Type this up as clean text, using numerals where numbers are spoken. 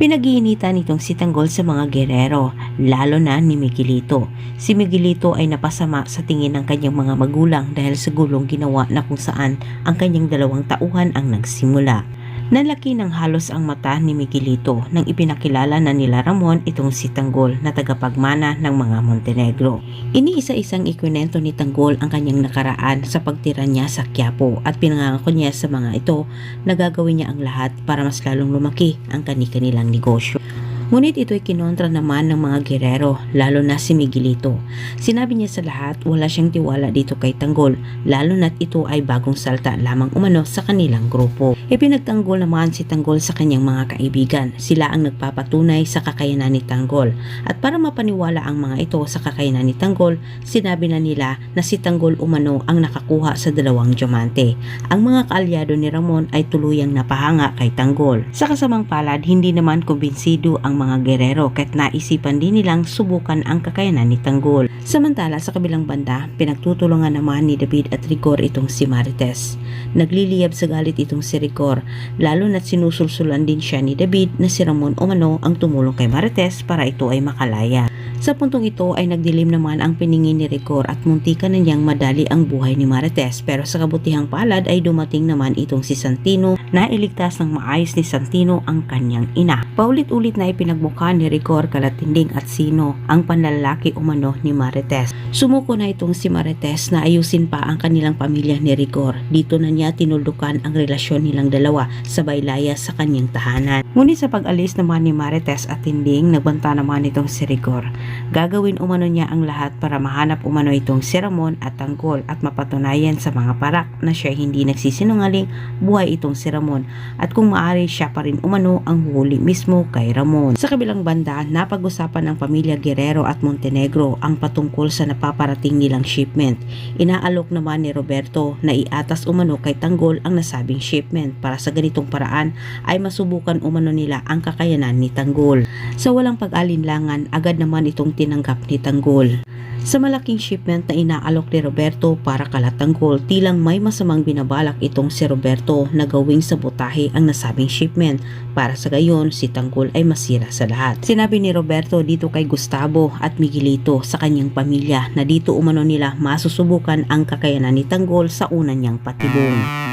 Pinag-iinitan nitong si Tanggol sa mga gerero, lalo na ni Miguelito. Si Miguelito ay napasama sa tingin ng kanyang mga magulang dahil sa gulong ginawa na kung saan ang kanyang 2 tauhan ang nagsimula. Nalaki ng halos ang mata ni Miguelito nang ipinakilala na nila Ramon itong si Tanggol na tagapagmana ng mga Montenegro. Iniisa-isang ikwento ni Tanggol ang kanyang nakaraan sa pagtira niya sa Quiapo at pinangako niya sa mga ito na gagawin niya ang lahat para mas lalong lumaki ang kani-kanilang negosyo. Ngunit ito'y kinontra naman ng mga gerero, lalo na si Miguelito. Sinabi niya sa lahat wala siyang tiwala dito kay Tanggol, lalo na't ito ay bagong salta lamang umano sa kanilang grupo. Ipinagtanggol naman si Tanggol sa kanyang mga kaibigan. Sila ang nagpapatunay sa kakayanan ni Tanggol. At para mapaniwala ang mga ito sa kakayanan ni Tanggol, sinabi na nila na si Tanggol umano ang nakakuha sa 2 diamante. Ang mga kaalyado ni Ramon ay tuluyang napahanga kay Tanggol. Sa kasamang palad, hindi naman kumbinsido ang mga gerero kahit naisipan din nilang subukan ang kakayanan ni Tanggol. Samantala sa kabilang banda, pinagtutulungan naman ni David at Rigor itong si Marites. Nagliliyab sa galit itong si Rigor, lalo na't sinusulsulan din siya ni David na si Ramon umano ang tumulong kay Marites para ito ay makalaya. Sa puntong ito ay nagdilim naman ang piningin ni Rigor at muntikan na niyang madali ang buhay ni Marites, pero sa kabutihang palad ay dumating naman itong si Santino na iligtas ng maayos ni Santino ang kanyang ina. Paulit-ulit na ipinagmukha ni Rigor kalatinding at sino ang panlalaki umano ni Marites. Sumuko na itong si Marites na ayusin pa ang kanilang pamilya ni Rigor. Dito na niya tinuldukan ang relasyon nilang dalawa sabay laya sa kanyang tahanan. Ngunit sa pag-alis naman ni Marites at Tinding, nagbanta naman itong si Rigor. Gagawin umano niya ang lahat para mahanap umano itong si Ramon at Tanggol at mapatunayan sa mga parak na siya hindi nagsisinungaling, buhay itong si Ramon at kung maaari siya pa rin umano ang huli mismo kay Ramon. Sa kabilang banda, napag-usapan ng pamilya Guerrero at Montenegro ang patungkol sa napaparating nilang shipment. Inaalok naman ni Roberto na iatas umano kay Tanggol ang nasabing shipment para sa ganitong paraan ay masubukan umano nila ang kakayanan ni Tanggol. Sa walang pag-alinlangan, agad naman itong tinanggap ni Tanggol. Sa malaking shipment na inaalok ni Roberto para kala Tanggol, tilang may masamang binabalak itong si Roberto na gawing sabotahe ang nasabing shipment para sa gayon si Tanggol ay masira sa lahat. Sinabi ni Roberto dito kay Gustavo at Miguelito sa kanyang pamilya na dito umano nila masusubukan ang kakayanan ni Tanggol sa una niyang patibong.